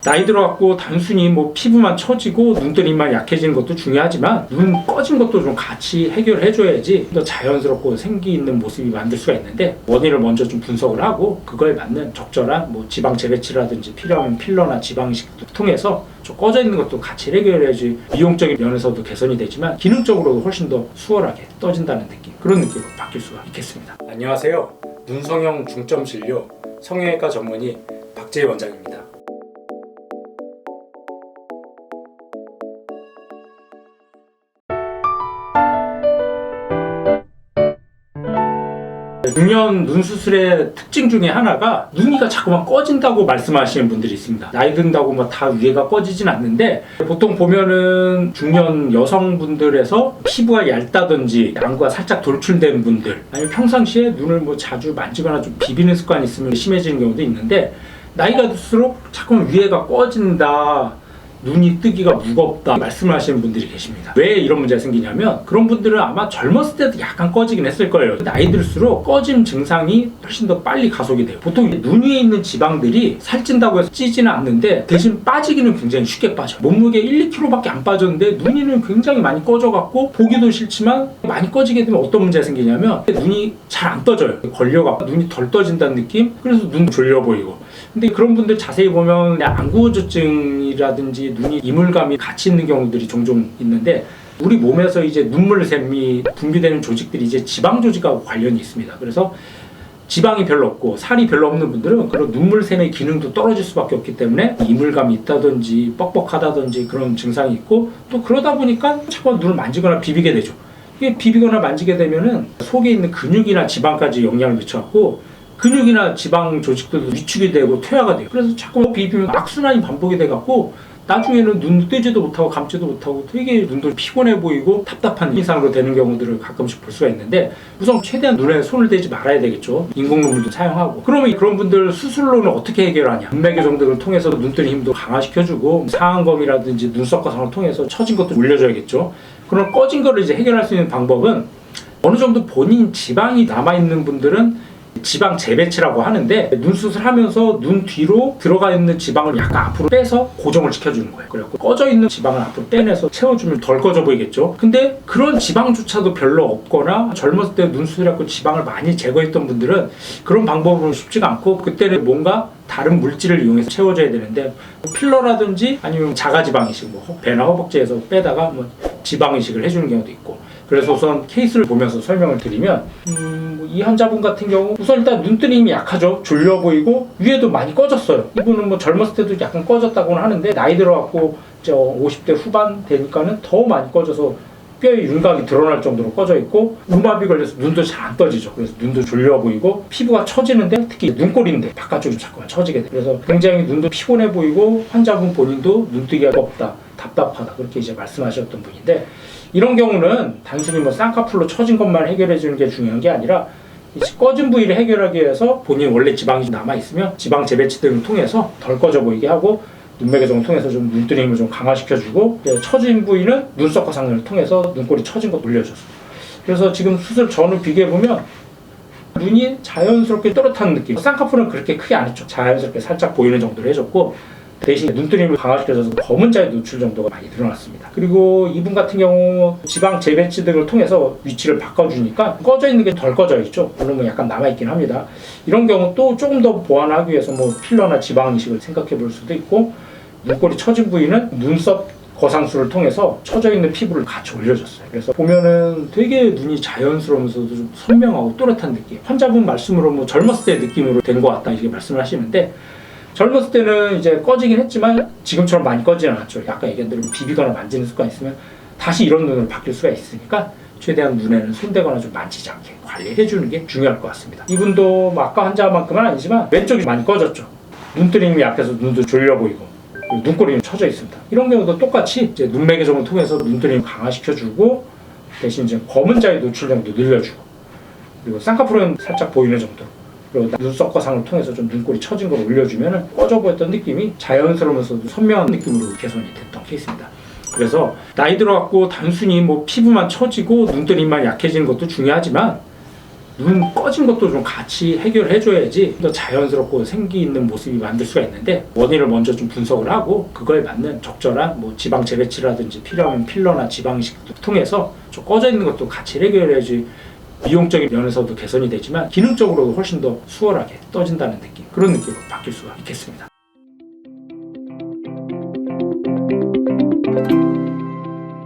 나이 들어갖고 단순히 뭐 피부만 처지고 눈뜨림만 약해지는 것도 중요하지만 눈 꺼진 것도 좀 같이 해결해줘야지 더 자연스럽고 생기 있는 모습이 만들 수가 있는데, 원인을 먼저 좀 분석을 하고 그거에 맞는 적절한 뭐 지방 재배치라든지 필요하면 필러나 지방이식도 통해서 좀 꺼져 있는 것도 같이 해결해야지 미용적인 면에서도 개선이 되지만 기능적으로도 훨씬 더 수월하게 떠진다는 느낌, 그런 느낌으로 바뀔 수가 있겠습니다. 안녕하세요. 눈성형 중점 진료 성형외과 전문의 박재희 원장입니다. 중년 눈 수술의 특징 중에 하나가 눈이가 자꾸만 꺼진다고 말씀하시는 분들이 있습니다. 나이 든다고 막 다 위에가 꺼지진 않는데, 보통 보면은 중년 여성분들에서 피부가 얇다든지 안구가 살짝 돌출된 분들, 아니면 평상시에 눈을 뭐 자주 만지거나 좀 비비는 습관이 있으면 심해지는 경우도 있는데, 나이가 들수록 자꾸만 위에가 꺼진다, 눈이 뜨기가 무겁다 말씀하시는 분들이 계십니다. 왜 이런 문제가 생기냐면, 그런 분들은 아마 젊었을 때도 약간 꺼지긴 했을 거예요. 나이 들수록 꺼짐 증상이 훨씬 더 빨리 가속이 돼요. 보통 눈 위에 있는 지방들이 살찐다고 해서 찌지는 않는데, 대신 빠지기는 굉장히 쉽게 빠져요. 몸무게 1, 2kg밖에 안 빠졌는데 눈이는 굉장히 많이 꺼져갖고 보기도 싫지만, 많이 꺼지게 되면 어떤 문제가 생기냐면 눈이 잘 안 떠져요. 걸려갖고 눈이 덜 떠진다는 느낌? 그래서 눈 졸려 보이고. 근데 그런 분들 자세히 보면 안구조증이라든지 눈이 이물감이 같이 있는 경우들이 종종 있는데, 우리 몸에서 이제 눈물샘이 분비되는 조직들이 이제 지방 조직하고 관련이 있습니다. 그래서 지방이 별로 없고 살이 별로 없는 분들은 그런 눈물샘의 기능도 떨어질 수밖에 없기 때문에 이물감이 있다든지 뻑뻑하다든지 그런 증상이 있고, 또 그러다 보니까 자꾸 눈을 만지거나 비비게 되죠. 이게 비비거나 만지게 되면은 속에 있는 근육이나 지방까지 영향을 미쳐갖고 근육이나 지방 조직들도 위축이 되고 퇴화가 돼요. 그래서 자꾸 비비면 악순환이 반복이 돼갖고 나중에는 눈 뜨지도 못하고 감지도 못하고 되게 눈도 피곤해 보이고 답답한 이상으로 되는 경우들을 가끔씩 볼 수가 있는데, 우선 최대한 눈에 손을 대지 말아야 되겠죠. 인공 눈물도 사용하고. 그러면 그런 분들 수술로는 어떻게 해결하냐? 눈매교정 등을 통해서 눈뜨는 힘도 강화시켜주고, 상안검이라든지 눈썹과상을 통해서 처진 것도 올려줘야겠죠. 그럼 꺼진 거를 이제 해결할 수 있는 방법은, 어느 정도 본인 지방이 남아있는 분들은 지방 재배치라고 하는데, 눈 수술하면서 눈 뒤로 들어가 있는 지방을 약간 앞으로 빼서 고정을 시켜주는 거예요. 그래서 꺼져 있는 지방을 앞으로 빼내서 채워주면 덜 꺼져 보이겠죠. 근데 그런 지방조차도 별로 없거나 젊었을 때 눈 수술하고 지방을 많이 제거했던 분들은 그런 방법으로는 쉽지가 않고, 그때는 뭔가 다른 물질을 이용해서 채워줘야 되는데, 필러라든지 아니면 자가지방이식, 뭐 배나 허벅지에서 빼다가 뭐 지방이식을 해주는 경우도 있고. 그래서 우선 케이스를 보면서 설명을 드리면, 이 환자분 같은 경우 우선 일단 눈뜨림이 약하죠. 졸려 보이고 위에도 많이 꺼졌어요. 이분은 뭐 젊었을 때도 약간 꺼졌다고는 하는데, 나이 들어갖고 50대 후반 되니까는 더 많이 꺼져서 뼈의 윤곽이 드러날 정도로 꺼져 있고, 눈마비 걸려서 눈도 잘 안 떠지죠. 그래서 눈도 졸려 보이고 피부가 처지는데, 특히 눈꼬리인데 바깥쪽이 자꾸만 처지게 돼요. 그래서 굉장히 눈도 피곤해 보이고, 환자분 본인도 눈뜨기가 없다, 답답하다, 그렇게 이제 말씀하셨던 분인데, 이런 경우는 단순히 뭐 쌍꺼풀로 처진 것만 해결해 주는 게 중요한 게 아니라, 꺼진 부위를 해결하기 위해서 본인 원래 지방이 남아있으면 지방 재배치 등을 통해서 덜 꺼져 보이게 하고, 눈매교정을 통해서 좀 눈뜨림을 좀 강화시켜주고, 처진 부위는 눈썹과 상을 통해서 눈꼬리 처진 거 올려줘서. 그래서 지금 수술 전후 비교해보면 눈이 자연스럽게 또렷한 느낌. 쌍꺼풀은 그렇게 크게 안 했죠. 자연스럽게 살짝 보이는 정도로 해줬고, 대신 눈뜨림을 강화시켜줘서 검은 자의 노출 정도가 많이 늘어났습니다. 그리고 이분 같은 경우 지방 재배치 등을 통해서 위치를 바꿔주니까 꺼져 있는 게 덜 꺼져 있죠. 물론 뭐 약간 남아있긴 합니다. 이런 경우 또 조금 더 보완하기 위해서 뭐 필러나 지방 이식을 생각해 볼 수도 있고, 눈꼬리 처진 부위는 눈썹 거상술을 통해서 처져 있는 피부를 같이 올려줬어요. 그래서 보면은 되게 눈이 자연스러우면서도 좀 선명하고 또렷한 느낌. 환자분 말씀으로 뭐 젊었을 때 느낌으로 된 것 같다, 이렇게 말씀을 하시는데, 젊었을 때는 이제 꺼지긴 했지만 지금처럼 많이 꺼지진 않았죠. 아까 얘기한 대로 비비거나 만지는 습관이 있으면 다시 이런 눈으로 바뀔 수가 있으니까 최대한 눈에는 손대거나 좀 만지지 않게 관리해주는 게 중요할 것 같습니다. 이분도 뭐 아까 환자만큼은 아니지만 왼쪽이 많이 꺼졌죠. 눈뜨림이 약해서 눈도 졸려 보이고 눈꼬리는 처져 있습니다. 이런 경우도 똑같이 이제 눈매교정을 통해서 눈뜨림 강화시켜주고, 대신 이제 검은 자의 노출량도 늘려주고, 그리고 쌍꺼풀은 살짝 보이는 정도, 그리고 눈썹과 상을 통해서 좀 눈꼬리 처진 걸 올려주면 꺼져 보였던 느낌이 자연스러우면서도 선명한 느낌으로 개선이 됐던 케이스입니다. 그래서 나이 들어갖고 단순히 뭐 피부만 처지고 눈뜨림만 약해지는 것도 중요하지만, 눈 꺼진 것도 좀 같이 해결해줘야지 더 자연스럽고 생기 있는 모습이 만들 수가 있는데, 원인을 먼저 좀 분석을 하고 그거에 맞는 적절한 뭐 지방 재배치라든지 필요하면 필러나 지방 이식도 통해서 좀 꺼져 있는 것도 같이 해결해야지 미용적인 면에서도 개선이 되지만 기능적으로도 훨씬 더 수월하게 떠진다는 느낌, 그런 느낌으로 바뀔 수가 있겠습니다.